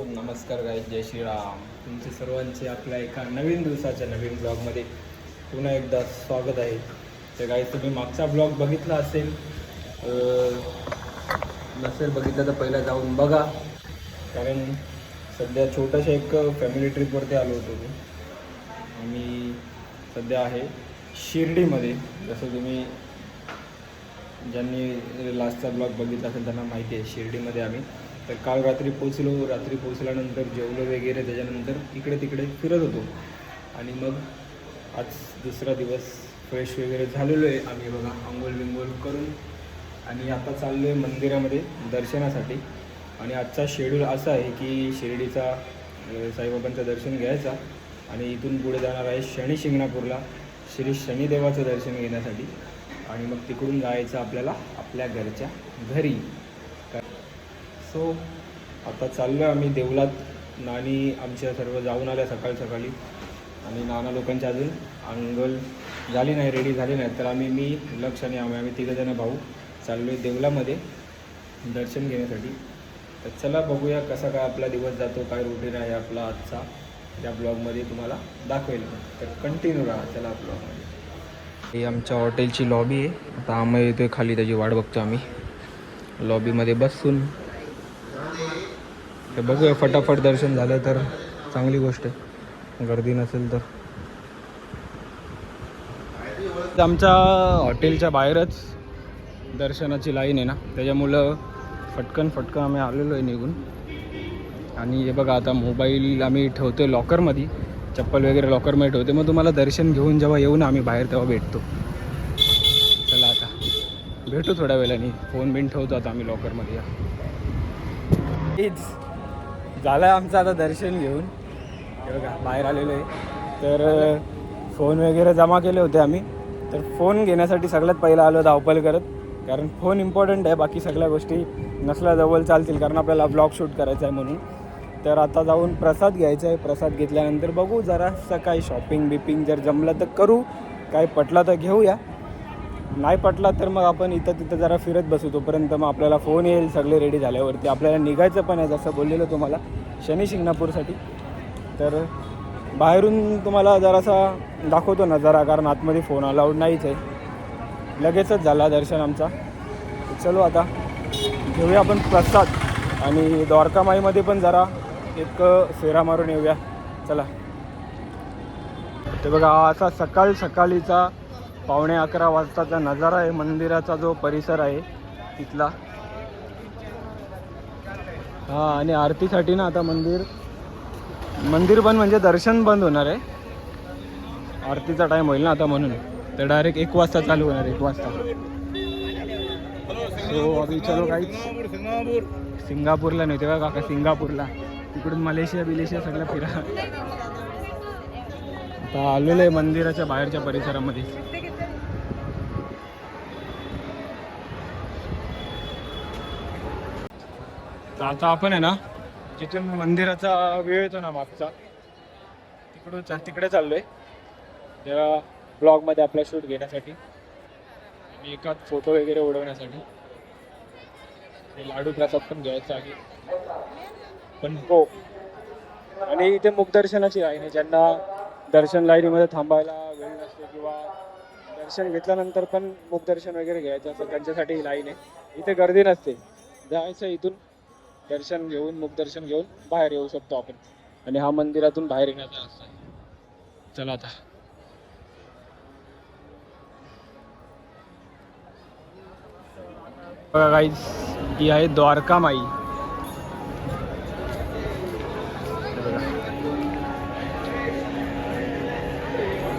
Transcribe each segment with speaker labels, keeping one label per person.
Speaker 1: नमस्कार गाईज, जय श्रीराम. तुमचे सर्वांचे आपल्या एका नवीन दिवसाच्या नवीन ब्लॉगमध्ये पुन्हा एकदा स्वागत आहे. तर गाईज, तुम्ही मागचा ब्लॉग बघितला असेल, नसेल बघितलं तर पहिला जाऊन बघा. कारण सध्या छोटंसं एक फॅमिली ट्रिपवरती आलो होतो. आम्ही सध्या आहे शिर्डीमध्ये. जसं तुम्ही ज्यांनी लास्टचा ब्लॉग बघितला असेल त्यांना माहिती आहे, शिर्डीमध्ये आम्ही तर काल रात्री पोचलो. रात्री पोचल्यानंतर जेवलो वगैरे, त्याच्यानंतर इकडे तिकडे फिरत होतो. आणि मग आज दुसरा दिवस फ्रेश वगैरे झालेलो आहे आम्ही बघा, आंघोळ बिंघोळ करून. आणि आता चाललो आहे मंदिरामध्ये दर्शनासाठी. आणि आजचा शेड्यूल असा आहे की शिर्डीचा साईबाबांचं दर्शन घ्यायचा आणि इथून पुढे जाणार आहे शनी शिंगणापूरला श्री शनिदेवाचं दर्शन घेण्यासाठी. आणि मग तिकडून जायचं आपल्याला आपल्या घरच्या घरी. सो आता चाललो आहे आम्ही देवलात. नानी आमच्या सर्व जाऊन आल्या सकाळी सकाळी. आणि नाना लोकांची अजून अंघोळ झाली नाही, रेडी झाली नाही. तर मी लक्ष आणि आम्ही तिघंजणं भाऊ चाललो आहे देवलामध्ये दर्शन घेण्यासाठी. तर चला बघूया कसा काय आपला दिवस जातो, काय रुटीन आहे आपला आजचा, त्या ब्लॉगमध्ये तुम्हाला दाखवेल. तर कंटिन्यू राहा चला ब्लॉगमध्ये. ही आमच्या हॉटेलची लॉबी आहे. आता आम्ही येतोय खाली, त्याची वाट बघतो आम्ही लॉबीमध्ये बसून. तर बघूया, फटाफट दर्शन झालं तर चांगली गोष्ट आहे, गर्दी नसेल तर. आमच्या हॉटेलच्या बाहेरच दर्शनाची लाईन आहे ना, त्याच्यामुळं फटकन आम्ही आलेलो आहे निघून. आणि हे बघा, आता मोबाईल आम्ही ठेवतो आहे लॉकरमध्ये, चप्पल वगैरे लॉकरमध्ये ठेवते. मग तुम्हाला दर्शन घेऊन जेव्हा येऊ ना आम्ही बाहेर तेव्हा भेटतो. चला आता भेटू थोड्या वेळाने. फोन बिन ठेवतो आता आम्ही लॉकरमध्ये. झालं आमचं आता दर्शन घेऊन. हे बघा बाहेर आलेलो आहे. तर फोन वगैरे जमा केले होते आम्ही. तर फोन घेण्यासाठी सगळ्यात पहिला आलो धावपळ करत, कारण फोन इम्पॉर्टंट आहे. बाकी सगळ्या गोष्टी नसल्या जवळ चालतील, कारण आपल्याला ब्लॉग शूट करायचा आहे म्हणून. तर आता जाऊन प्रसाद घ्यायचा आहे. प्रसाद घेतल्यानंतर बघू जरासं काही शॉपिंग बिपिंग जर जमलं तर करू, काय पटला तर घेऊया, नाही पटला तर मग आपण इथं तिथं जरा फिरत बसू. तोपर्यंत मग आपल्याला फोन येईल सगळे रेडी झाल्यावरती. आपल्याला निघायचं पण आहे जसं बोललेलं तुम्हाला शनी शिंगणापूरसाठी. तर बाहेरून तुम्हाला जरासा दाखवतो नजारा, कारण आतमध्ये फोन अलाउड नाहीच आहे. लगेचच झाला दर्शन आमचा. चलो आता घेऊया आपण प्रसाद आणि द्वारकामाईमध्ये पण जरा एक फेरा मारून येऊया. चला. ते बघा, असा सकाळीचा 11:15 वाजताचा नजारा आहे मंदिराचा, जो परिसर आहे तिथला. हां, आणि आरतीसाठी ना आता मंदिर बंद, म्हणजे दर्शन बंद होणार आहे. आरतीचा टाईम होईल ना आता, म्हणून. तर डायरेक्ट 1 वाजता चालू होणार, 1 वाजता. सो अभि चलो काहीच सिंगापूरला नाही तेव्हा काका, सिंगापूरला तिकडून मलेशिया सगळं फिरा. आता आलेलं आहे मंदिराच्या बाहेरच्या परिसरामध्ये. तर आता आपण आहे ना, जिथून मंदिराचा वेळ येतो ना मागचा, तिकडे चाललोय त्या ब्लॉगमध्ये आपला शूट घेण्यासाठी आणि एकाच फोटो वगैरे उडवण्यासाठी. लाडू प्रसाद पण घ्यायचा आहे पण हो. आणि इथे मुखदर्शनाची लाईन आहे. ज्यांना दर्शन लाईनीमध्ये थांबायला वेळ नसतो किंवा दर्शन घेतल्यानंतर पण मुखदर्शन वगैरे घ्यायचं असतं, त्यांच्यासाठी लाईन आहे. इथे गर्दी नसते, जायचं इथून दर्शन घेऊन मुखदर्शन घेऊन बाहेर येऊ शकतो आपण. आणि हा मंदिरातून बाहेर येण्याचा रस्ता आहे. चला आता. बघा गाईज, ही आहे द्वारकामाई.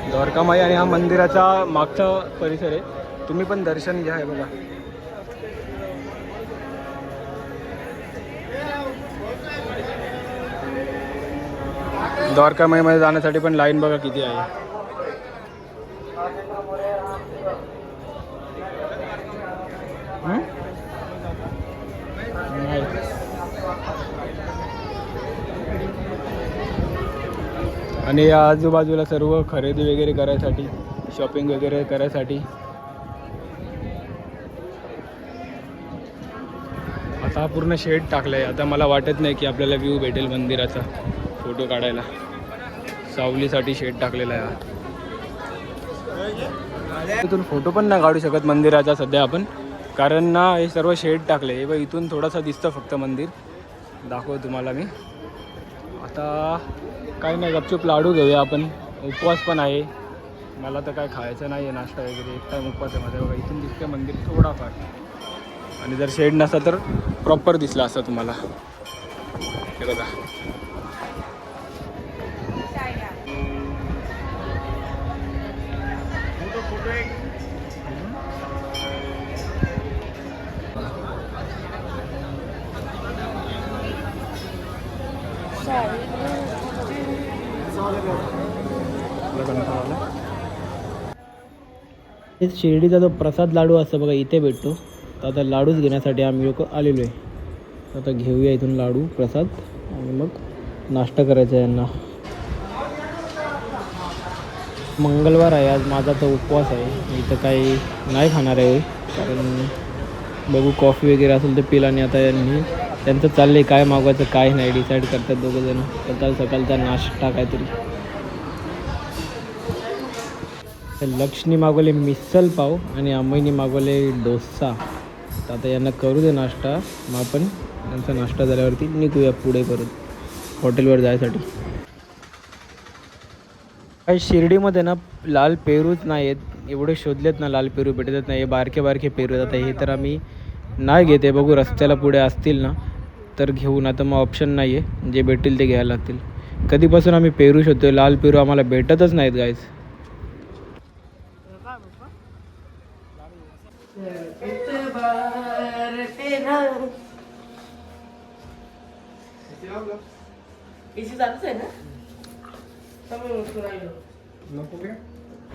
Speaker 1: द्वारकामाई आणि हा मंदिराचा मागचा परिसर आहे. तुम्ही पण दर्शन घ्या. आहे बघा, द्वारकामाईमध्ये जाण्यासाठी पण लाईन बघा किती आहे. आणि आजूबाजूला सर्व खरेदी वगैरे करायसाठी, शॉपिंग वगैरे करायसाठी हा पूर्ण शेड टाकलाय. आता मला वाटत नाही की आपल्याला व्ह्यू भेटेल मंदिराचा फोटो काढायला. सावलीसाठी शेड टाकलेला आहे हा. इथून फोटो पण नाही काढू शकत मंदिराचा सध्या आपण, कारण ना हे सर्व शेड टाकले. हे बघ इथून थोडासा दिसतं फक्त मंदिर. दाखवतो तुम्हाला मी. आता काही नाही, गपचूप लाडू घेऊया आपण. उपवास पण आहे, मला तर काय खायचं नाही आहे, नाश्ता वगैरे. एक टाईम उपवास आहे माझ्या. बघा इथून दिसते मंदिर थोडाफार, आणि जर शेड नसता तर प्रॉपर दिसला असता तुम्हाला. हे बघा
Speaker 2: हे शिर्डीचा जो प्रसाद लाडू असतो बघा इथे भेटतो. तर आता लाडूच घेण्यासाठी आम्ही लोक आलेलो आहे. आता घेऊया इथून लाडू प्रसाद आणि मग नाश्ता करायचा आहे यांना. मंगळवार आहे आज, माझा तर उपवास आहे. मी तर काही नाही खाणार आहे, कारण बघू कॉफी वगैरे असेल तर पिला. आणि आता यांनी त्यांचं चाललं आहे काय मागवायचं काय नाही, डिसाईड करतात दोघंजण. सकाळ सकाळचा नाश्ता काहीतरी. लक्ष्मी मागवले मिसल पाव आणि अम्माईने मागवले डोसा. तर आता यांना करू दे नाश्ता, मग आपण यांचा नाश्ता झाल्यावरती निघूया पुढे परत हॉटेलवर जायसाठी. काही शिर्डीमध्ये ना लाल पेरूच नाही आहेत. एवढे शोधलेत ना, लाल पेरू भेटत नाही. हे बारके बारके पेरू आहेत. आता हे तर आम्ही नाही घेते, बघू रस्त्याला पुढे असतील ना तर घेऊन. आता मग ऑप्शन नाही आहे, जे भेटतील ते घ्यायला लागतील. कधीपासून आम्ही पेरू शोधतो, लाल पेरू आम्हाला भेटतच नाहीत गाईज.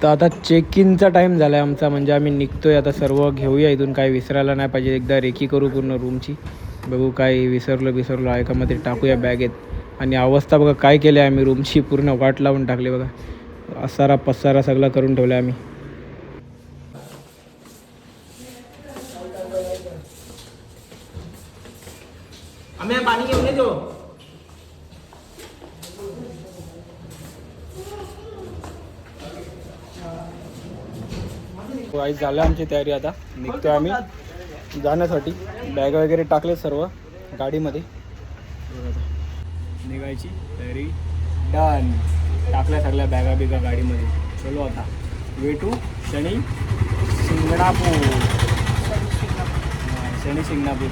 Speaker 2: तर आता चेक इनचा टाईम झाला आहे आमचा, म्हणजे आम्ही निघतोय आता. सर्व घेऊया इथून, काही विसरायला नाही पाहिजे. एकदा रेकी करू पूर्ण रूमची, बघू काय विसरलो आहे का, मध्ये टाकूया बॅगेत. आणि अवस्था बघा काय केली आहे आम्ही रूमची, पूर्ण वाट लावून टाकली बघा. असारा पसारा सगळा करून ठेवला आम्ही. आम्ही पाणी घेऊन येतो.
Speaker 1: वाईज झालं आमची तयारी. आता निघतोय आम्ही जाण्यासाठी. बॅग वगैरे टाकले सर्व गाडीमध्ये. निघायची तयारी डन. टाकल्या सगळ्या बॅगा बिगा गाडीमध्ये. चलो आता भेटू शनी शिंगणापूर. शनी शिंगणापूर.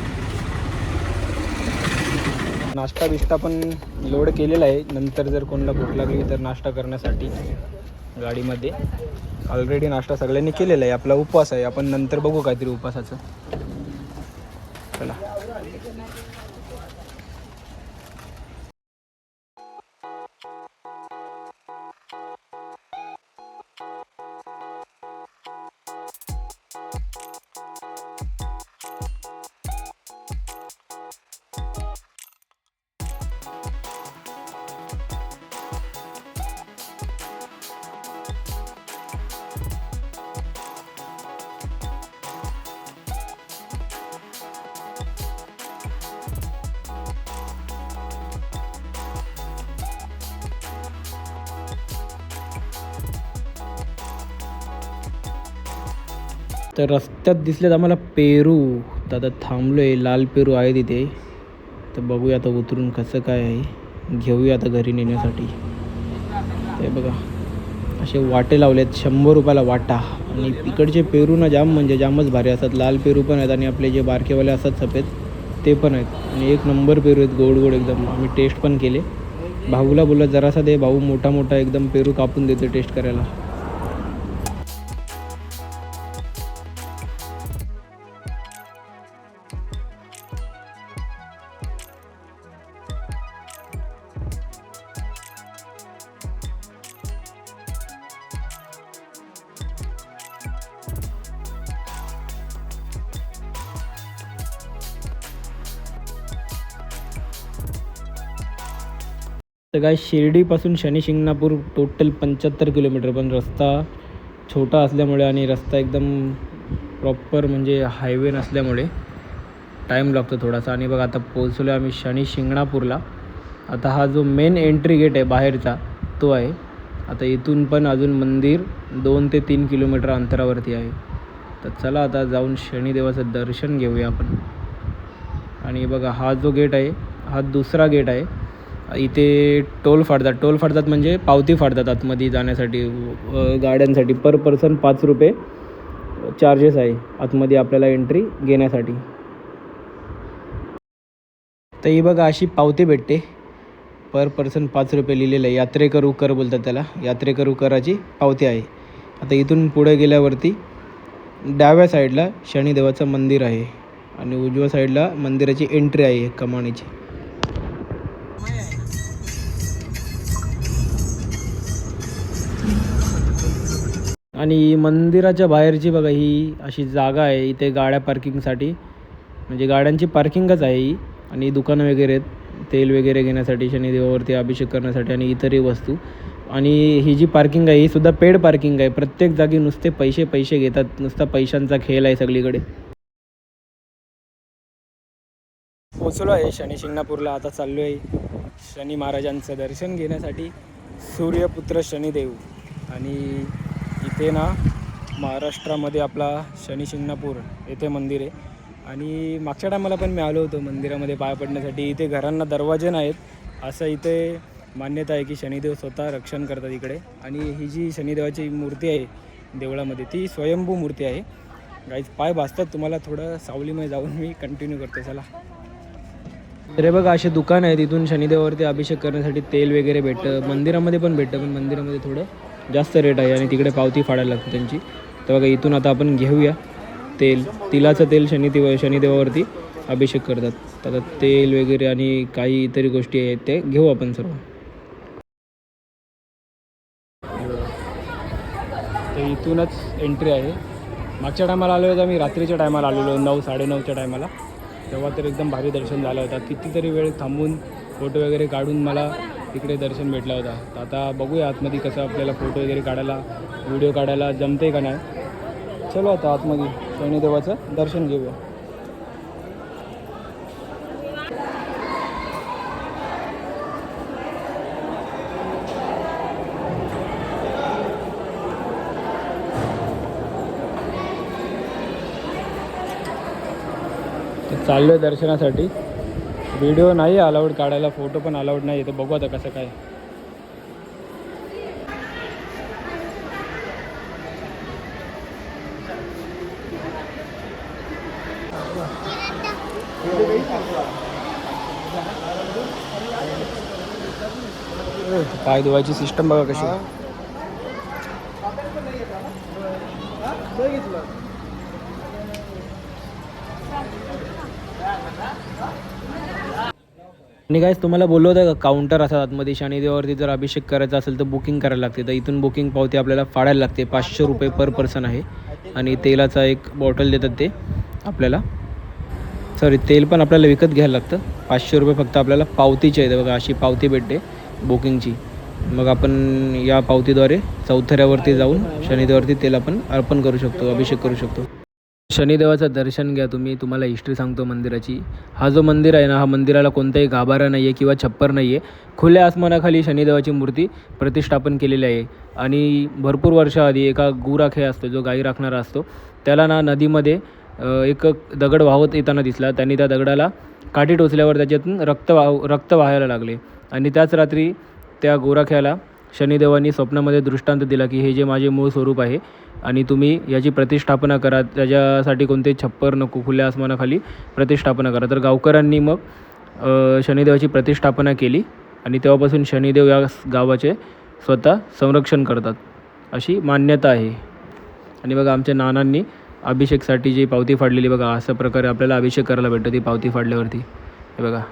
Speaker 1: नाश्ता बिष्टा पण लोड केलेला आहे. नंतर जर कोणाला भूक लागली तर नाश्ता करण्यासाठी गाडीमध्ये. ऑलरेडी नाश्ता सगळ्यांनी केलेला आहे. आपला उपवास आहे, आपण नंतर बघू काहीतरी उपवासाचं. चला.
Speaker 2: तर रस्त्यात दिसलेत आम्हाला पेरू. तर आता थांबलो आहे, लाल पेरू आहे तिथे. तर बघूया आता उतरून कसं काय आहे, घेऊया आता घरी नेण्यासाठी. ते बघा असे वाटे लावलेत 100 रुपयाला वाटा. आणि इकडचे पेरू ना जाम म्हणजे जामच भारी असतात. लाल पेरू पण आहेत आणि आपले जे बारकेवाले असतात सफेद ते पण आहेत. आणि एक नंबर पेरू आहेत, गोड गोड एकदम. आम्ही टेस्ट पण केले. भाऊला बोलला जरासा दे, भाऊ मोठा मोठा एकदम पेरू कापून देतो टेस्ट करायला. तर काय शिर्डीपासून शनी शिंगणापूर टोटल 75 किलोमीटर. पण रस्ता छोटा असल्यामुळे आणि रस्ता एकदम प्रॉपर म्हणजे हायवे नसल्यामुळे टाईम लागतो थोडासा. आणि बघा आता पोहोचलो आम्ही शनी शिंगणापूरला. आता हा जो मेन एंट्री गेट आहे बाहेरचा तो आहे. आता इथून पण अजून मंदिर 2 ते 3 किलोमीटर अंतरावरती आहे. तर चला आता जाऊन शनिदेवाचं दर्शन घेऊया आपण. आणि बघा हा जो गेट आहे हा दुसरा गेट आहे. इथे टोल फाडतात म्हणजे पावती फाडतात आतमध्ये जाण्यासाठी. गाड्यांसाठी पर पर्सन 5 रुपये चार्जेस आहे आतमध्ये आपल्याला एंट्री घेण्यासाठी. तर ही बघा अशी पावती भेटते. पर पर्सन 5 रुपये लिहिलेलं आहे. यात्रेकरू कर बोलतात त्याला. यात्रेकरू कराची पावती आहे. आता इथून पुढे गेल्यावरती डाव्या साईडला शनिदेवाचं मंदिर आहे आणि उजव्या साईडला मंदिराची एंट्री आहे कमानीची. आणि मंदिराच्या बाहेरची बघा ही अशी जागा आहे. इथे गाड्या पार्किंगसाठी म्हणजे गाड्यांची पार्किंगच आहे ही. आणि दुकानं वगैरे आहेत तेल वगैरे घेण्यासाठी, शनिदेवावरती अभिषेक करण्यासाठी आणि इतरही वस्तू. आणि ही जी पार्किंग आहे ही सुद्धा पेड पार्किंग आहे. प्रत्येक जागी नुसते पैसे घेतात. नुसता पैशांचा खेळ आहे सगळीकडे. पोचलो आहे शनी शिंगणापूरला. आता चाललो आहे शनी महाराजांचं दर्शन घेण्यासाठी. सूर्यपुत्र शनिदेव. आणि इथे ना महाराष्ट्रामध्ये आपला शनी शिंगणापूर येथे मंदिर आहे. आणि मागच्या टायमाला पण मी आलो होतो मंदिरामध्ये पाय पडण्यासाठी. इथे घरांना दरवाजे नाहीत असं इथे मान्यता आहे की शनिदेव स्वतः रक्षण करतात इकडे. आणि ही जी शनिदेवाची मूर्ती आहे देवळामध्ये ती स्वयंभू मूर्ती आहे. गाईज पाय भाजतात तुम्हाला. थोडं सावलीमध्ये जाऊन मी कंटिन्यू करते चला. तर हे बघा असे दुकान आहे. तिथून शनिदेवावरती अभिषेक करण्यासाठी तेल वगैरे भेटतं. मंदिरामध्ये पण भेटतं पण मंदिरामध्ये थोडं जास्त रेट आहे आणि तिकडे पावती फाडायला लागते त्यांची. तर बघा इथून आता आपण घेऊया तिलाचं तेल. शनिदेवावरती अभिषेक करतात. तर आता तेल वगैरे आणि काही इतर गोष्टी आहेत ते घेऊ आपण सर्व. तर इथूनच एंट्री आहे. मागच्या टायमाला आलो होतो आम्ही रात्रीच्या टायमाला आलेलो 9 साडेनऊच्या टायमाला. तेव्हा तर एकदम भारी दर्शन झालं होतं. कितीतरी वेळ थांबून फोटो वगैरे काढून मला तिकडे दर्शन भेटला होता. तर आता बघूया आतमध्ये कसं आपल्याला फोटो वगैरे काढायला व्हिडिओ काढायला जमते का नाही. चलो आता आतमध्ये शनिदेवाचं दर्शन घेऊया. चाललो आहे दर्शनासाठी. व्हिडिओ नाही अलाउड काढायला, फोटो पण अलाउड नाही. तर बघू आता कसं काय. पाय धुवायची सिस्टम बघा कशी. आणि काय तुम्हाला बोललो होतं का काउंटर असतात आतमध्ये. शनिदेवावरती जर अभिषेक करायचा असेल तर बुकिंग करायला लागते. तर इथून बुकिंग पावती आपल्याला फाडायला लागते. 500 रुपये पर पर्सन आहे. आणि तेलाचा एक बॉटल देतात ते आपल्याला. सॉरी तेल पण आपल्याला विकत घ्यायला लागतं. 500 रुपये फक्त आपल्याला पावतीची आहे. बघा अशी पावती भेटते बुकिंगची. मग आपण या पावतीद्वारे चौथऱ्यावरती जाऊन शनिदेवावरती तेल आपण अर्पण करू शकतो, अभिषेक करू शकतो. शनिदेवाचं दर्शन घ्या तुम्ही. तुम्हाला हिस्ट्री सांगतो मंदिराची. हा जो मंदिर आहे ना, हा मंदिराला कोणताही गाभारा नाही आहे किंवा छप्पर नाही आहे. खुल्या आसमानाखाली शनिदेवाची मूर्ती प्रतिष्ठापन केलेली आहे. आणि भरपूर वर्षाआधी एका गुराखे असतो जो गाई राखणारा असतो, त्याला ना नदीमध्ये एक दगड वाहत येताना दिसला. त्यांनी त्या दगडाला काठी टोचल्यावर त्याच्यातून रक्त वाहायला लागले. आणि त्याच रात्री त्या गोराख्याला शनिदेवांनी स्वप्नामध्ये दृष्टांत दिला की हे जे माझे मूळ स्वरूप आहे आणि तुम्ही याची प्रतिष्ठापना करा. त्याच्यासाठी कोणते छप्पर नको, खुल्या आसमानाखाली प्रतिष्ठापना करा. तर गावकऱ्यांनी मग शनिदेवाची प्रतिष्ठापना केली आणि तेव्हापासून शनिदेव या गावाचे स्वतः संरक्षण करतात अशी मान्यता आहे. आणि बघा आमच्या नानांनी अभिषेकसाठी जी पावती फाडलेली बघा, अशा प्रकारे आपल्याला अभिषेक करायला भेटतं ती पावती फाडल्यावरती. हे बघा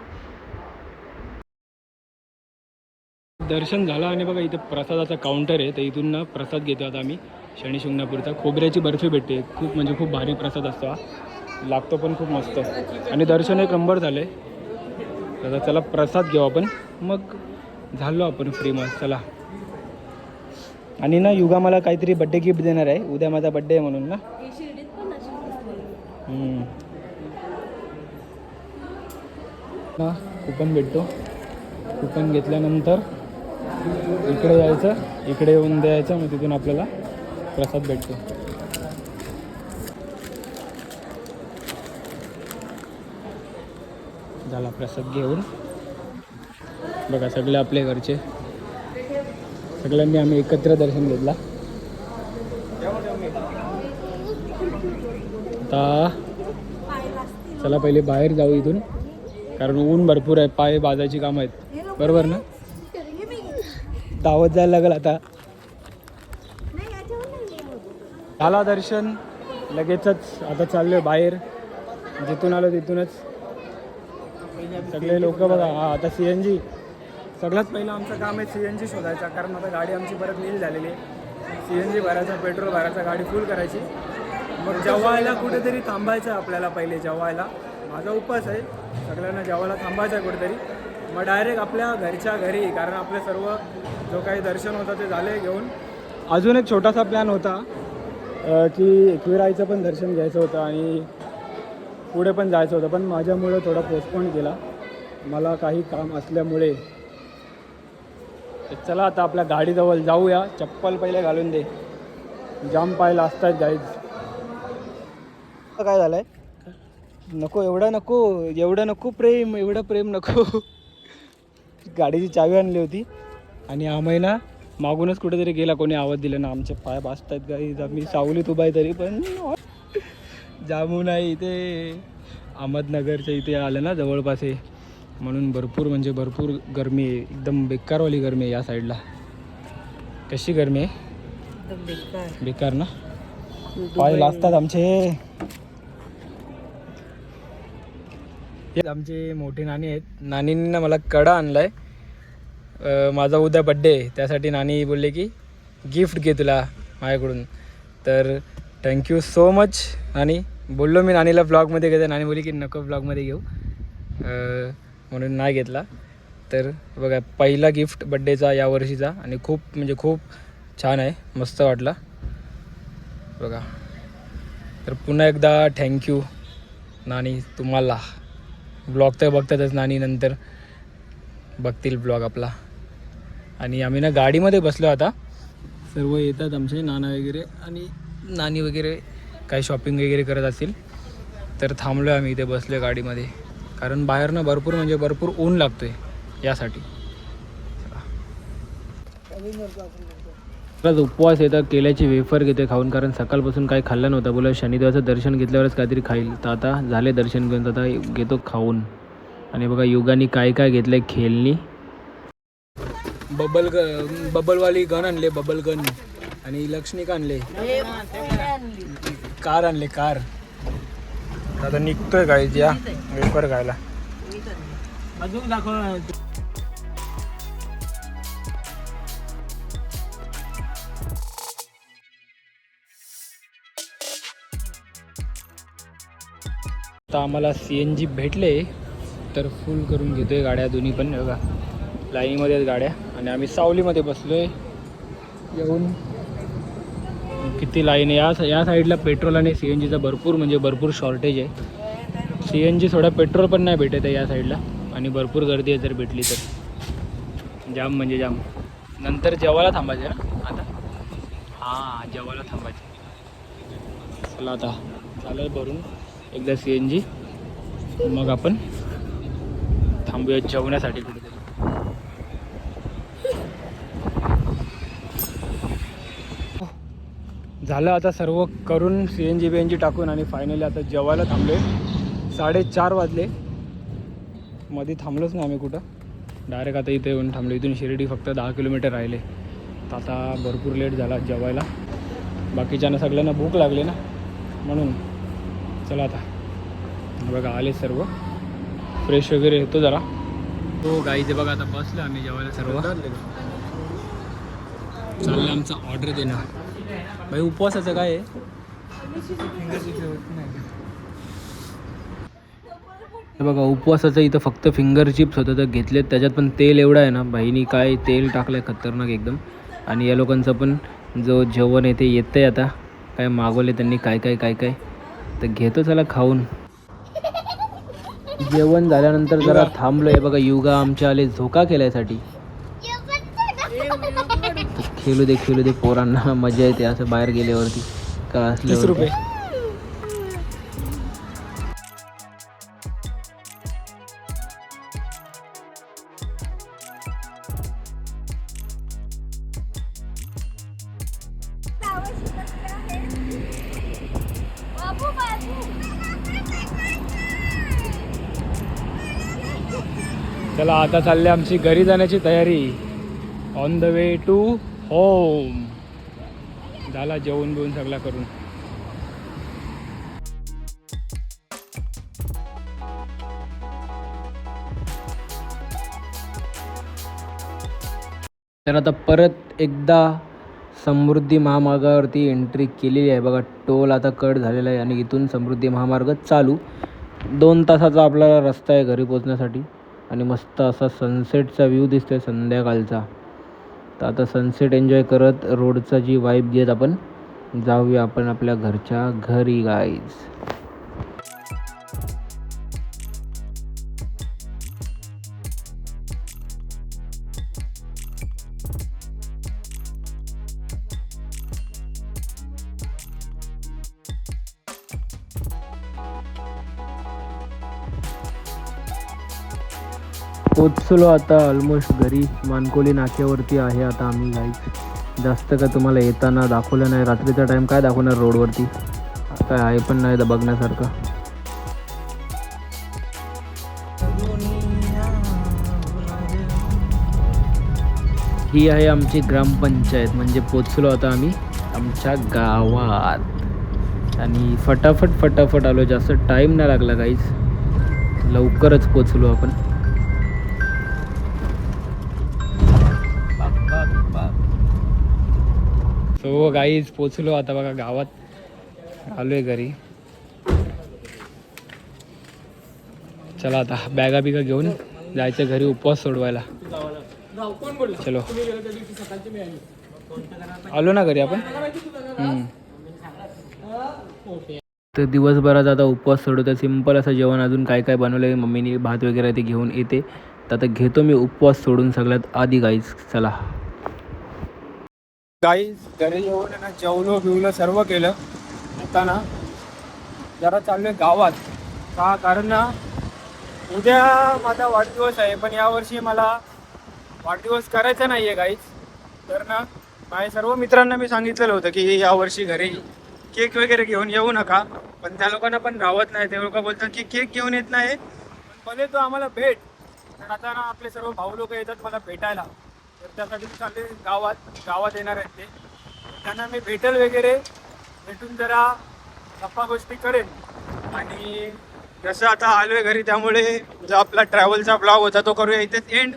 Speaker 2: दर्शन झालं. आणि बघा इथं प्रसादाचा काउंटर आहे. तर इथून ना प्रसाद घेतो आता आम्ही शनी शिंगणापूरचा. खोबऱ्याची बर्फी भेटते. खूप म्हणजे खूप भारी प्रसाद असतो हा. लागतो पण खूप मस्त. आणि दर्शन एक नंबर झालं आहे. तर चला प्रसाद घेऊ आपण. मग झालो आपण फ्री मस्त. चला. आणि ना युगा मला काहीतरी बड्डे गिफ्ट देणार आहे. उद्या माझा बड्डे आहे म्हणून ना. ना कुपन भेटतो. कुपन घेतल्यानंतर इकडे जायचं, इकडे येऊन द्यायचं, मग तिथून आपल्याला प्रसाद भेटतो. झाला प्रसाद घेऊन. बघा सगळे आपले घरचे, सगळ्यांनी आम्ही एकत्र दर्शन घेतला. आता चला पहिले बाहेर जाऊ इथून, कारण ऊन भरपूर आहे, पाय बाजायची कामं आहेत. बरोबर ना? दावत जायला लागेल आता. झाला दर्शन लगेचच. आता चाललोय बाहेर, जिथून आलो तिथूनच. सगळे लोक बघा. आता CNG सगळ्यात पहिलं आमचं काम आहे CNG शोधायचा, कारण आता गाडी आमची परत नील झालेली आहे. CNG भरायचा, पेट्रोल भरायचा, गाडी फुल करायची, मग जेवायला कुठेतरी थांबायचं आपल्याला. पहिले जेवायला, माझा उपवास आहे, सगळ्यांना जेवायला थांबायचं आहे कुठेतरी, मग डायरेक्ट आपल्या घरच्या घरी, कारण आपले सर्व जो काही दर्शन होतं ते झाले घेऊन. अजून एक छोटासा प्लॅन होता की एकविराईचं पण दर्शन घ्यायचं होतं आणि पुढे पण जायचं होतं, पण माझ्यामुळे थोडा पोस्टपोन केला, मला काही काम असल्यामुळे. चला आता आपल्या गाडीजवळ जाऊया. चप्पल पहिले घालून दे, जाम पायला असतात गाईज. काय झालंय? नको एवढं नको, एवढं नको प्रेम, एवढं प्रेम नको. गाडीची चावी आणली होती आणि हा महिना मागूनच कुठेतरी गेला, कोणी आवाज दिला ना. आमचे पाय भासतात गाईज. आम्ही सावलीत उभा आहे तरी पण जामू नाही. इथे अहमदनगरच्या इथे आलं ना जवळपास आहे, म्हणून भरपूर म्हणजे भरपूर गरमी आहे. एकदम बेकारवाली गरमी आहे या साईडला. कशी गरमी आहे? बेकार ना. पाय लाजतात आमचे. आमचे मोठे नानी आहेत. नानींनी ना मला कडा आणलाय. माझा उद्या बड्डे आहे, त्यासाठी नानी बोलले की गिफ्ट घे तुला माझ्याकडून. तर थँक्यू सो मच नानी. बोललो मी नानीला ब्लॉगमध्ये घेते, नानी बोलली की नको ब्लॉगमध्ये घेऊ, म्हणून नाही घेतला. तर बघा पहिला गिफ्ट बड्डेचा या वर्षीचा, आणि खूप म्हणजे खूप छान आहे, मस्त वाटला बघा. तर पुन्हा एकदा थँक्यू नानी तुम्हाला. ब्लॉग तर बघतातच नानी, नंतर बघतील ब्लॉग आपला. आणि आम्ही ना गाडीमध्ये बसलो आता, सर्व येतात आमचे नाना वगैरे, आणि नानी वगैरे काही शॉपिंग वगैरे करत असतील, तर थांबलो आम्ही इथे बसलो गाडीमध्ये, कारण बाहेर ना भरपूर म्हणजे भरपूर ऊन लागतो आहे यासाठी. आज उपवास येतं, केल्याची वेफर घेते खाऊन, कारण सकाळपासून काही खाल्लं नव्हतं. बोला शनिदेवाचं दर्शन घेतल्यावरच काहीतरी खाईल. तर आता झाले दर्शन घेऊन, आता घेतो खाऊन. आणि बघा युगानी काय काय घेतलं आहे खेळणी. बबलवाली गन आणले, बबल गन. आणि लक्ष्मीक आणले, कार आणले, कार. आता निघतोय गाईज या वेफर खायला. अजून दाखव. आता आम्हाला CNG भेटले, तर फुल करून घेतोय गाड्या दोन्ही पण. बघा लाईनीमध्ये आहेत गाड्या, आणि आम्ही सावलीमध्ये बसलोय येऊन. किती लाईन आहे या साईडला. पेट्रोल आणि CNGचा भरपूर म्हणजे भरपूर शॉर्टेज आहे. CNG थोडा पेट्रोल पण नाही भेटत आहे या साईडला, आणि भरपूर गर्दी आहे जर भेटली तर. जाम म्हणजे जाम. नंतर जेवायला थांबायचं ना आता. हां जेवायला थांबायचं. चला आता चालेल भरून एकदा CNG, मग आपण थांबूया जेवण्यासाठी कुठेतरी. झालं आता सर्व करून CNG टाकून, आणि फायनली आता जेवायला थांबले. 4:30 वाजले. मध्ये थांबलोच नाही आम्ही कुठं, डायरेक्ट आता इथे येऊन थांबलो. इथून शिर्डी फक्त 10 किलोमीटर राहिले. तर आता भरपूर लेट झाला जेवायला. बाकीच्यांना सगळ्यांना भूक लागली ना, म्हणून. चला आता बघा आले सर्व, फ्रेश वगैरे येतो जरा. हो गाईचे बघा आता बसलं आम्ही जेवायला सर्व. चाललं आमचा ऑर्डर देणं. भाई उपवासाचं काय आहे? बघा उपवासाचं इथं फक्त फिंगर चिप्स होतं, तर घेतलेत. त्याच्यात पण तेल एवढं आहे ना, बहिणी काय तेल टाकलं आहे खतरनाक एकदम. आणि या लोकांचं पण जो जेवण आहे ते येतं आहे आता. काय मागवले त्यांनी काय काय काय काय, तर घेतो चला खाऊन. जेवण झाल्यानंतर जरा थांबलोय बघा. युगा आमच्या आले झोका केल्यासाठी. खेळू दे पोरांना मजा येते असं बाहेर गेल्यावरती का असल्यावरती.
Speaker 1: चला आता चालली आमची घरी जाण्याची तयारी. On the way to home. झाला जेवण बिवून सगळा करून.
Speaker 2: तर आता परत एकदा समृद्धी महामार्गावरती एंट्री केलेली आहे बघा. टोल आता कट झालेला आहे आणि इथून समृद्धी महामार्ग चालू. 2 तासाचा आपला रस्ता आहे घरी पोचण्यासाठी. आणि मस्त असा सनसेटचा व्ह्यू दिसतोय संध्याकाळचा. तर आता सनसेट एन्जॉय करत रोडचा जी वाईब घेत आपण जाऊया आपण आपल्या घरच्या घरी गाईज. पोचलो आता ऑलमोस्ट घरी. मानकोली नाक्यावरती आहे आता आम्ही गाईज. जास्त काय तुम्हाला येताना दाखवलं नाही. रात्रीचा टाईम काय दाखवणार रोडवरती, काय आहे पण नाही बघण्यासारखं. ही आहे आमची ग्रामपंचायत. म्हणजे पोचलो आता आम्ही आमच्या गावात आणि फटाफट आलो. जास्त टाईम नाही लागला गाईज, लवकरच पोचलो आपण.
Speaker 1: सो गाईज पोचलो आता बघा गावात. आलोय घरी. चला आता बॅगा बिगा घेऊन जायचं घरी उपवास सोडवायला. चलो आलो ना घरी आपण.
Speaker 2: तर दिवसभरात आता उपवास सोडवतो. सिंपल असं जेवण. अजून काय काय बनवलं आहे मम्मीने, भात वगैरे ते घेऊन येते. तर आता घेतो मी उपवास सोडून सगळ्यात आधी गाईज. चला
Speaker 1: गाईज घरी येऊन ना जेवलो बिवलं सर्व केलं. आता ना जरा चाललोय गावात. का कारण ना उद्या माझा वाढदिवस आहे. पण यावर्षी मला वाढदिवस करायचा नाही आहे गाईज. तर ना माझ्या सर्व मित्रांना मी सांगितलेलं होतं की यावर्षी घरी केक वगैरे घेऊन येऊ नका. पण त्या लोकांना पण राहत नाही. ते लोक बोलतात की केक घेऊन येत नाही पण भले तो आम्हाला भेट. तर आता ना आपले सर्व भाऊ लोक येतात मला भेटायला. तर त्यासाठी चालले गावात येणार आहेत ते. त्यांना मी भेटेल वगैरे. भेटून जरा गप्पा गोष्टी करेन. आणि जसं आता आलोय घरी त्यामुळे जो आपला ट्रॅव्हलचा ब्लॉग होता तो करूया इथेच एंड.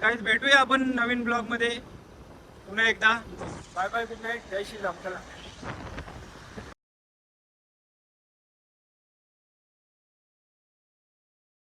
Speaker 1: काहीच भेटूया आपण नवीन ब्लॉगमध्ये पुन्हा एकदा. बाय बाय, गुड नाईट, जय श्रीराम. चला.